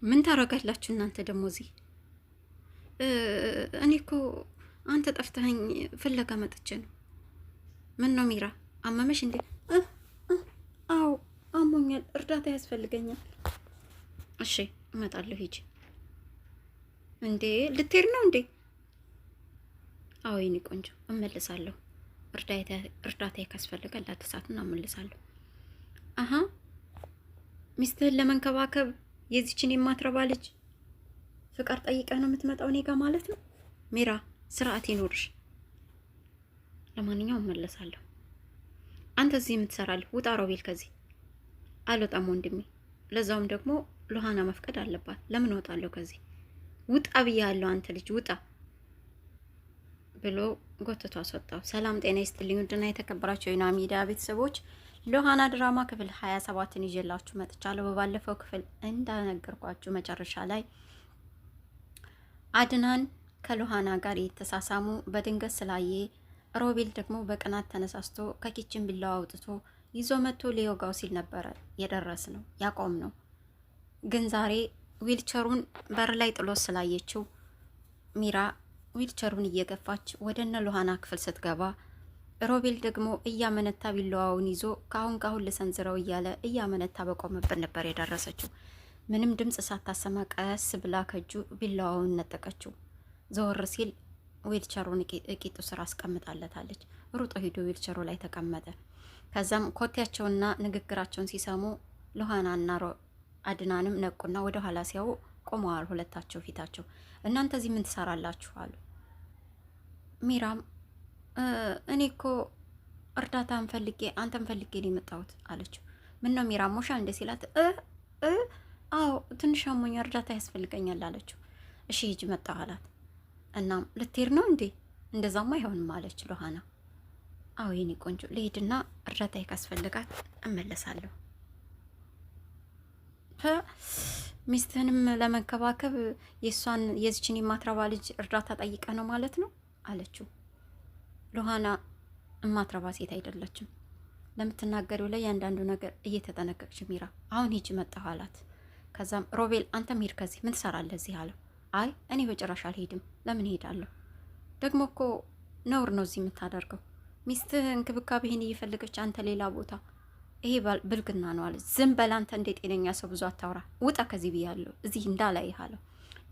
ምን ታረጋላችሁ እናንተ ደግሞ እዚህ? እኔ እኮ አንተ ጠፍተኸኝ ፍለጋ መጥቼ ነው። ምን ነው ሚራ አመመሽ እንዴ? አዎ አሞኛል፣ እርዳታ ያስፈልገኛል። እሺ እመጣለሁ፣ ሂጂ። እንዴ ልትሄድ ነው እንዴ? አዎ የኔ ቆንጆ እመልሳለሁ። እርዳታ ካስፈልጋል ላተሳትና እመልሳለሁ። አሀ ሚስትህን ለመንከባከብ የዚችን የማትረባ ልጅ ፍቃድ ጠይቀህ ነው የምትመጣው እኔ ጋ ማለት ነው? ሚራ ስርዓት ይኖርሽ። ለማንኛውም እመለሳለሁ። አንተ እዚህ የምትሰራለህ? ውጣ ሮቤል ከዚህ። አልወጣም ወንድሜ። ለዛውም ደግሞ ሉሃና መፍቀድ አለባት። ለምን እወጣለሁ ከዚህ? ውጣ ብያለሁ አንተ ልጅ ውጣ ብሎ ጎትቶ አስወጣው። ሰላም ጤና ይስጥልኝ ውድና የተከበራችሁ የዩና ሚዲያ ቤተሰቦች ሉሃና ድራማ ክፍል 27ን ይዤላችሁ መጥቻለሁ። በባለፈው ክፍል እንዳነገርኳችሁ መጨረሻ ላይ አድናን ከሉሃና ጋር የተሳሳሙ በድንገት ስላየ ሮቤል ደግሞ በቅናት ተነሳስቶ ከኪችን ቢላዋ አውጥቶ ይዞ መጥቶ ሊወጋው ሲል ነበረ የደረስ ነው ያቆም ነው። ግን ዛሬ ዊልቸሩን በር ላይ ጥሎ ስላየችው ሚራ ዊልቸሩን እየገፋች ወደ እነ ሉሃና ክፍል ስትገባ ሮቤል ደግሞ እያመነታ ቢላዋውን ይዞ ካሁን ልሰንዝረው እያለ እያመነታ በቆመበት ነበር የደረሰችው። ምንም ድምፅ ሳታሰማ ቀስ ብላ ከእጁ ቢላዋውን ነጠቀችው። ዘወር ሲል ዊልቸሩን እቂጡ ስራ አስቀምጣለታለች። ሩጦ ሂዶ ዊልቸሩ ላይ ተቀመጠ። ከዛም ኮቴያቸውና ንግግራቸውን ሲሰሙ ሉሃናና አድናንም ነቁና ወደ ኋላ ሲያው ቆመዋል። ሁለታቸው ፊታቸው። እናንተ እዚህ ምን ትሰራላችሁ አሉ። ሚራም እኔ እኮ እርዳታን ፈልጌ አንተን ፈልጌ ነው የመጣሁት አለችው። ምን ነው ሚራ ሞሻ እንደ ሲላት አዎ ትንሽ አሞኛ እርዳታ ያስፈልገኛል አለችው። እሺ ሂጂ መጣሁ አላት። እናም ልትሄድ ነው እንዴ? እንደዛማ አይሆንም አለች ሉሃና። አዎ የኔ ቆንጆ ልሄድና እርዳታ ካስፈልጋት እመለሳለሁ። ሚስትህንም ለመንከባከብ የእሷን የዚችን የማትረባ ልጅ እርዳታ ጠይቀ ነው ማለት ነው አለችው። ሉሃና እማትረባ ሴት አይደለችም። ለምትናገሪው ላይ ያንዳንዱ ነገር እየተጠነቀቅሽ ሚራ። አሁን ሂጂ መጣሁ አላት። ከዛም ሮቤል አንተም ሂድ ከዚህ ምን ትሰራለህ እዚህ አለው። አይ እኔ በጭራሽ አልሄድም። ለምን ሄዳለሁ? ደግሞ እኮ ነውር ነው እዚህ የምታደርገው። ሚስትህ እንክብካቤህን እየፈለገች አንተ ሌላ ቦታ፣ ይሄ ብልግና ነው አለ። ዝም በል አንተ፣ እንደ ጤነኛ ሰው ብዙ አታውራ። ውጣ ከዚህ ብያለሁ። እዚህ እንዳላይህ አለው።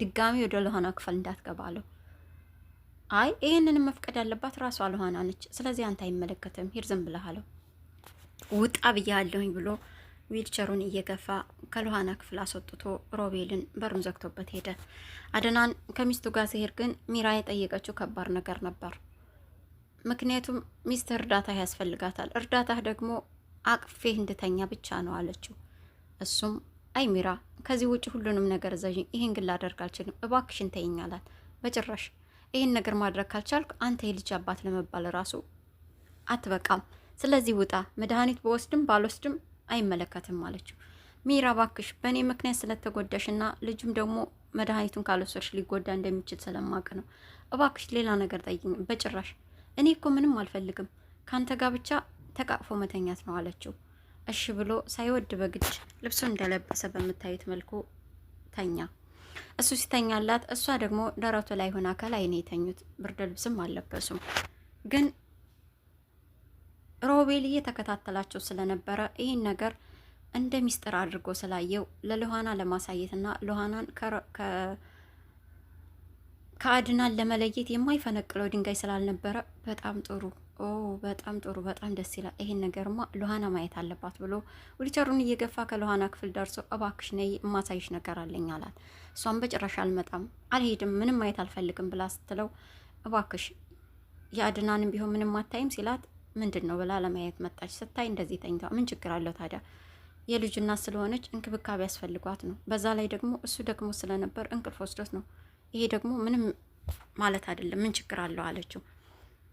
ድጋሚ ወደ ሉሃና ክፍል እንዳትገባ አለው። አይ ይሄንን መፍቀድ ያለባት ራሷ ሉሃና ነች። ስለዚህ አንተ አይመለከትም። ሂድ ዝም ብለህ አለው። ውጣ ብያለሁኝ ብሎ ዊልቸሩን እየገፋ ከሉሃና ክፍል አስወጥቶ ሮቤልን በሩን ዘግቶበት ሄደ። አድናን ከሚስቱ ጋር ሲሄድ ግን ሚራ የጠየቀችው ከባድ ነገር ነበር። ምክንያቱም ሚስት እርዳታ ያስፈልጋታል፣ እርዳታህ ደግሞ አቅፌህ እንድተኛ ብቻ ነው አለችው። እሱም አይ ሚራ ከዚህ ውጭ ሁሉንም ነገር ዘዥኝ፣ ይሄን ግን ላደርግ አልችልም፣ እባክሽን ተይኝ አላት። በጭራሽ ይህን ነገር ማድረግ ካልቻልክ አንተ የልጅ አባት ለመባል ራሱ አትበቃም። ስለዚህ ውጣ፣ መድኃኒት በወስድም ባልወስድም አይመለከትም አለችው። ሚራ ባክሽ በእኔ ምክንያት ስለተጎዳሽና ልጁም ደግሞ መድኃኒቱን ካልወሰድሽ ሊጎዳ እንደሚችል ስለማቅ ነው። እባክሽ ሌላ ነገር ጠይኝ። በጭራሽ እኔ እኮ ምንም አልፈልግም፣ ካንተ ጋር ብቻ ተቃቅፎ መተኛት ነው አለችው። እሺ ብሎ ሳይወድ በግድ ልብሱን እንደለበሰ በምታዩት መልኩ ተኛ። እሱ ሲተኛላት እሷ ደግሞ ደረቱ ላይ ሆና ከላይ ነው የተኙት። ብርድ ልብስም አልለበሱም። ግን ሮቤል እየተከታተላቸው ስለነበረ ይህን ነገር እንደ ሚስጥር አድርጎ ስላየው ለሉሃና ለማሳየትና ሉሃናን ከአድናን ለመለየት የማይፈነቅለው ድንጋይ ስላልነበረ በጣም ጥሩ በጣም ጥሩ፣ በጣም ደስ ይላል። ይሄን ነገርማ ሉሃና ማየት አለባት ብሎ ዊልቸሩን እየገፋ ከሉሃና ክፍል ደርሶ እባክሽ ነይ የማሳይሽ ነገር አለኝ አላት። እሷም በጭራሽ አልመጣም፣ አልሄድም፣ ምንም ማየት አልፈልግም ብላ ስትለው እባክሽ የአድናንም ቢሆን ምንም አታይም ሲላት ምንድን ነው ብላ ለማየት መጣች። ስታይ እንደዚህ ተኝታ ምን ችግር አለው ታዲያ? የልጅ እናት ስለሆነች እንክብካቤ ያስፈልጓት ነው። በዛ ላይ ደግሞ እሱ ደግሞ ስለነበር እንቅልፍ ወስዶት ነው። ይሄ ደግሞ ምንም ማለት አይደለም፣ ምን ችግር አለው አለችው።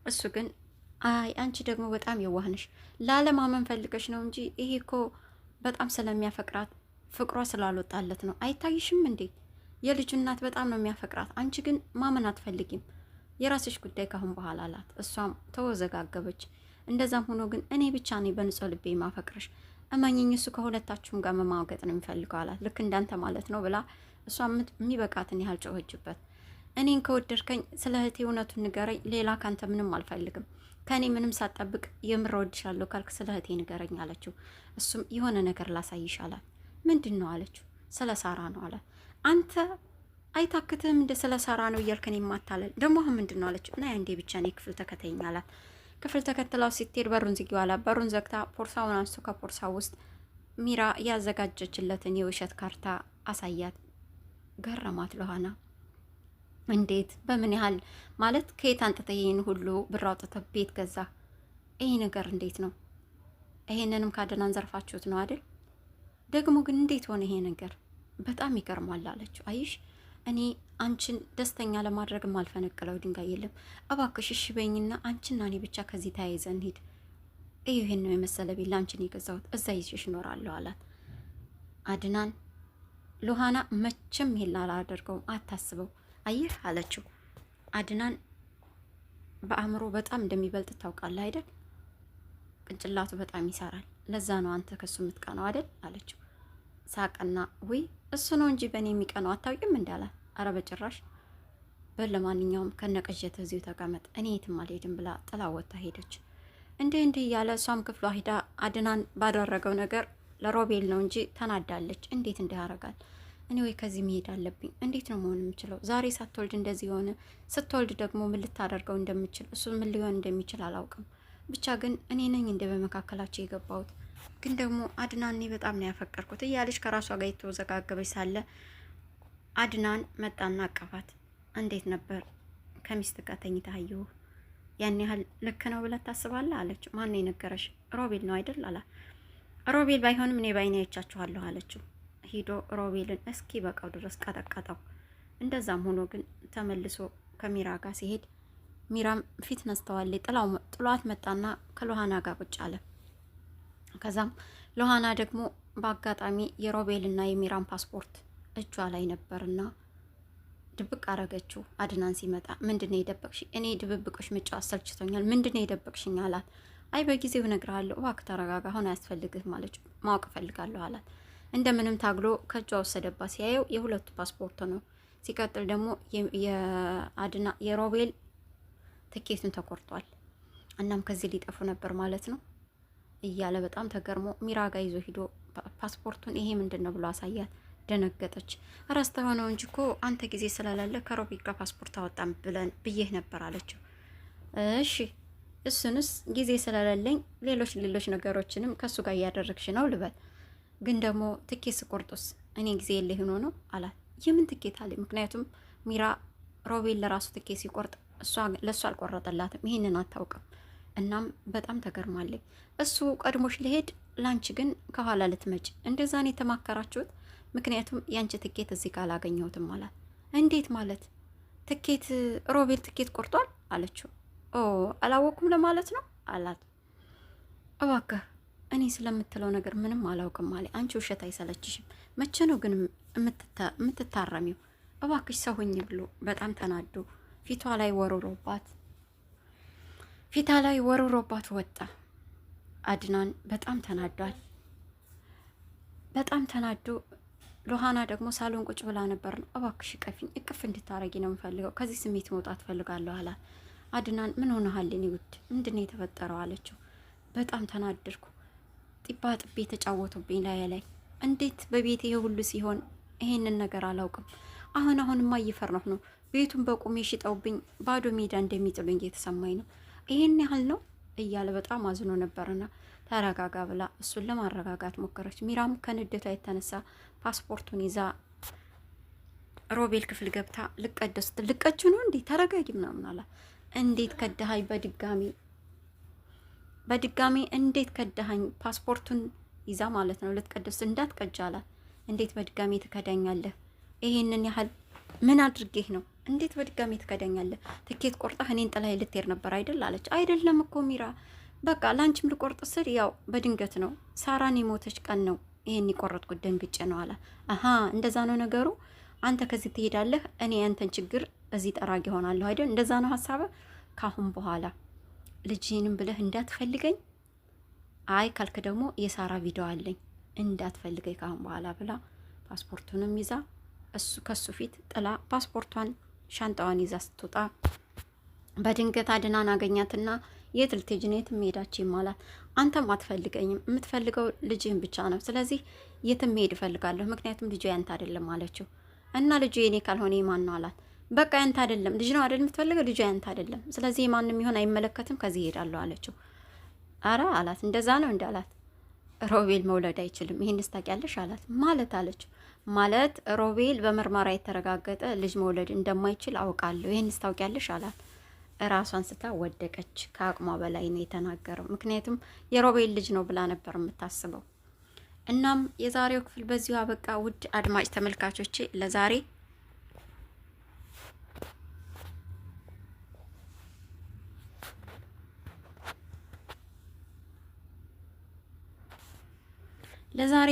እሱ ግን አይ አንቺ ደግሞ በጣም የዋህነሽ፣ ላለማመን ፈልገሽ ነው እንጂ ይሄ እኮ በጣም ስለሚያፈቅራት ፍቅሯ ስላልወጣለት ነው። አይታይሽም እንዴ? የልጁ እናት በጣም ነው የሚያፈቅራት። አንቺ ግን ማመን አትፈልጊም። የራስሽ ጉዳይ ካሁን በኋላ አላት። እሷም ተወዘጋገበች። እንደዛም ሆኖ ግን እኔ ብቻ ነኝ በንጹህ ልቤ ማፈቅርሽ፣ እመኝኝ እሱ ከሁለታችሁም ጋር መማገጥ ነው የሚፈልገው አላት። ልክ እንዳንተ ማለት ነው ብላ እሷ የሚበቃትን ያህል ጮኸችበት። እኔን ከወደድከኝ ስለ እህቴ እውነቱን ንገረኝ፣ ሌላ ካንተ ምንም አልፈልግም። ከእኔ ምንም ሳትጠብቅ የምር እወድሻለሁ ካልክ ስለ እህቴ ንገረኝ አለችው። እሱም የሆነ ነገር ላሳይሽ አላት። ምንድን ነው አለችው። ስለ ሳራ ነው አላት። አንተ አይታክትህም እንደ ስለ ሳራ ነው እያልከን የማታለል ደግሞ አሁን ምንድን ነው አለችው። እና አንዴ ብቻ እኔ ክፍል ተከተይኝ አላት። ክፍል ተከትላው ስትሄድ በሩን ዝጊው አላት። በሩን ዘግታ ፖርሳውን አንስቶ ከፖርሳው ውስጥ ሚራ ያዘጋጀችለትን የውሸት ካርታ አሳያት። ገረማት ሉሃና። እንዴት በምን ያህል ማለት ከየት አንጥተህ ይህን ሁሉ ብር አውጥተህ ቤት ገዛ? ይሄ ነገር እንዴት ነው? ይሄንንም ካደናን ዘርፋችሁት ነው አይደል? ደግሞ ግን እንዴት ሆነ ይሄ ነገር? በጣም ይገርማል አለችው። አይሽ እኔ አንቺን ደስተኛ ለማድረግ ማልፈነቅለው ድንጋይ የለም። እባክሽ እሺ በይኝና አንቺና እኔ ብቻ ከዚህ ተያይዘን ሂድ። ይሄን ነው የመሰለ ቤት ለአንቺን የገዛሁት፣ እዛ ይዤሽ እኖራለሁ አላት። አድናን ሉሃና መቼም ይሄን አላደርገውም አታስበው አየህ አለችው። አድናን በአእምሮ በጣም እንደሚበልጥ ታውቃለህ አይደል? ቅንጭላቱ በጣም ይሰራል። ለዛ ነው አንተ ከሱ የምትቀነው አይደል አለችው። ሳቅና ውይ እሱ ነው እንጂ በእኔ የሚቀነው አታውቂም እንዳላት። አረ በጭራሽ በል ለማንኛውም ከነቀጀተ እዚሁ ተቀመጥ፣ እኔ የትም አልሄድም ብላ ጥላ ወጥታ ሄደች። እንዲህ እያለ እሷም ክፍሏ ሂዳ አድናን ባደረገው ነገር ለሮቤል ነው እንጂ ተናዳለች። እንዴት እንዲህ ያደርጋል? እኔ ወይ ከዚህ መሄድ አለብኝ። እንዴት ነው መሆን የምችለው? ዛሬ ሳትወልድ እንደዚህ የሆነ ስትወልድ ደግሞ ምን ልታደርገው እንደምችል እሱ ምን ሊሆን እንደሚችል አላውቅም። ብቻ ግን እኔ ነኝ እንደ በመካከላቸው የገባሁት። ግን ደግሞ አድናን እኔ በጣም ነው ያፈቀርኩት እያለች ከራሷ ጋር የተወዘጋገበች ሳለ አድናን መጣና አቀፋት። እንዴት ነበር ከሚስት ጋር ተኝተህ አየሁህ? ያን ያህል ልክ ነው ብለህ ታስባለህ አለችው። ማን የነገረሽ? ሮቤል ነው አይደል አላት። ሮቤል ባይሆንም እኔ ባይኔ አይቻችኋለሁ አለችው። ሂዶ ሮቤልን እስኪ በቃው ድረስ ቀጠቀጠው። እንደዛም ሆኖ ግን ተመልሶ ከሚራ ጋር ሲሄድ ሚራም ፊት ነስተዋለች። ጥሏት መጣና ከሉሃና ጋር ቁጭ አለ። ከዛም ሉሃና ደግሞ በአጋጣሚ የሮቤልና የሚራን ፓስፖርት እጇ ላይ ነበርና ድብቅ አረገችው። አድናን ሲመጣ ምንድነው የደበቅሽ? እኔ ድብብቆሽ መጫወት ሰልችቶኛል። ምንድነው የደበቅሽኝ አላት። አይ በጊዜው እነግርሃለሁ፣ እባክህ ተረጋጋ፣ አሁን አያስፈልግም ማለች። ማወቅ እፈልጋለሁ አላት። እንደምንም ታግሎ ከእጇ ወሰደባት። ሲያየው የሁለቱ ፓስፖርት ነው። ሲቀጥል ደግሞ የሮቤል ትኬቱን ተቆርጧል። እናም ከዚህ ሊጠፉ ነበር ማለት ነው እያለ በጣም ተገርሞ ሚራ ጋ ይዞ ሂዶ ፓስፖርቱን ይሄ ምንድን ነው ብሎ አሳያት። ደነገጠች። ረስተ ሆነው እንጂ እኮ አንተ ጊዜ ስለሌለ ከሮቤል ጋር ፓስፖርት አወጣም ብዬህ ነበር አለችው። እሺ እሱንስ ጊዜ ስለሌለኝ ሌሎች ነገሮችንም ከሱ ጋር እያደረግሽ ነው ልበል፣ ግን ደግሞ ትኬት ስቆርጡስ እኔ ጊዜ የለ ሆኖ ነው አላት። የምን ትኬት አለ? ምክንያቱም ሚራ ሮቤል ለራሱ ትኬት ሲቆርጥ ለእሱ አልቆረጠላትም፣ ይህንን አታውቅም። እናም በጣም ተገርማለች። እሱ ቀድሞሽ ሊሄድ ላንቺ ግን ከኋላ ልትመጭ፣ እንደዛ ነው የተማከራችሁት? ምክንያቱም ያንቺ ትኬት እዚህ ጋር አላገኘሁትም አላት። እንዴት ማለት? ትኬት ሮቤል ትኬት ቆርጧል አለችው። ኦ አላወኩም ለማለት ነው አላት። እባክህ እኔ ስለምትለው ነገር ምንም አላውቅም ማለት አንቺ ውሸት አይሰለችሽም? መቼ ነው ግን የምትታረሚው? እባክሽ ሰው ሁኚ ብሎ በጣም ተናዶ ፊቷ ላይ ወርውሮባት ወጣ። አድናን በጣም ተናዷል። በጣም ተናዶ ሉሃና ደግሞ ሳሎን ቁጭ ብላ ነበር። ነው እባክሽ ቀፊኝ፣ እቅፍ እንድታረጊ ነው የምፈልገው፣ ከዚህ ስሜት መውጣት ፈልጋለሁ አላት። አድናን ምን ሆነሃል የኔ ውድ፣ ምንድን ነው የተፈጠረው አለችው። በጣም ተናደድኩ፣ ጢባ ጥቤ የተጫወቱብኝ ላይ እንዴት በቤት ይሄ ሁሉ ሲሆን ይሄንን ነገር አላውቅም። አሁንማ እየፈራሁ ነው። ቤቱን በቁሜ ሽጠውብኝ ባዶ ሜዳ እንደሚጥሉኝ እየተሰማኝ ነው። ይሄን ያህል ነው እያለ በጣም አዝኖ ነበርና ተረጋጋ ብላ እሱን ለማረጋጋት ሞከረች። ሚራም ከንዴቷ የተነሳ ፓስፖርቱን ይዛ ሮቤል ክፍል ገብታ ልቀደስ ልቀጁ ነው እንዴ ተረጋጊ ምናምን አላ። እንዴት ከዳሃኝ በድጋሚ እንዴት ከዳሃኝ? ፓስፖርቱን ይዛ ማለት ነው ልትቀደስ እንዳትቀጃ አላት። እንዴት በድጋሚ ትከዳኛለህ? ይሄንን ያህል ምን አድርጌህ ነው? እንዴት በድጋሚ ትከዳኛለህ? ትኬት ቆርጣህ እኔን ጥላይ ልትሄድ ነበር አይደል አለች። አይደለም እኮ ሚራ፣ በቃ ላንቺም ልቆርጥ ስል ያው በድንገት ነው፣ ሳራን የሞተች ቀን ነው ይሄን የቆረጥኩት፣ ደንግጬ ነው አላ። አሀ እንደዛ ነው ነገሩ። አንተ ከዚህ ትሄዳለህ፣ እኔ ያንተን ችግር እዚህ ጠራጊ ሆናለሁ አይደል? እንደዛ ነው ሀሳብህ? ካሁን በኋላ ልጅህንም ብለህ እንዳትፈልገኝ አይ ካልክ ደግሞ የሳራ ቪዲዮ አለኝ እንዳትፈልገኝ ካሁን በኋላ ብላ ፓስፖርቱንም ይዛ ከሱ ፊት ጥላ ፓስፖርቷን ሻንጣዋን ይዛ ስትወጣ በድንገት አድናን አገኛትና የት ልትሄጂ ነው? የትም ሄዳችሁ ይማላት። አንተም አትፈልገኝም፣ የምትፈልገው ልጅህን ብቻ ነው። ስለዚህ የትም ሄድ እፈልጋለሁ፣ ምክንያቱም ልጁ ያንተ አይደለም አለችው። እና ልጁ የኔ ካልሆነ የማን ነው አላት። በቃ ያንተ አይደለም፣ ልጅ ነው አይደል የምትፈልገው፣ ልጁ ያንተ አይደለም። ስለዚህ ማንም ይሆን አይመለከትም፣ ከዚህ እሄዳለሁ አለችው። አረ አላት። እንደዛ ነው እንዳላት ሮቤል መውለድ አይችልም፣ ይሄንስ ታውቂያለሽ አላት። ማለት አለችው። ማለት ሮቤል በምርመራ የተረጋገጠ ልጅ መውለድ እንደማይችል አውቃለሁ፣ ይሄንስ ታውቂያለሽ አላት። ራሷን ስታ ወደቀች። ከአቅሟ በላይ ነው የተናገረው። ምክንያቱም የሮቤል ልጅ ነው ብላ ነበር የምታስበው። እናም የዛሬው ክፍል በዚሁ አበቃ። ውድ አድማጭ ተመልካቾቼ ለዛሬ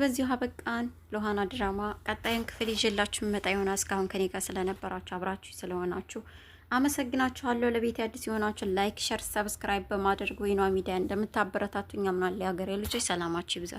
በዚሁ አበቃን። ሉሃና ድራማ ቀጣዩን ክፍል ይዤላችሁ መጣ ይሆናል። እስካሁን ከኔ ጋር ስለነበራችሁ አብራችሁ ስለሆናችሁ አመሰግናችኋለሁ። ለቤት አዲስ የሆናችሁ ላይክ፣ ሸር፣ ሰብስክራይብ በማድረግ ወይኗ ሚዲያ እንደምታበረታቱኝ አምናለሁ። የሀገሬ ልጆች ሰላማችሁ ይብዛ።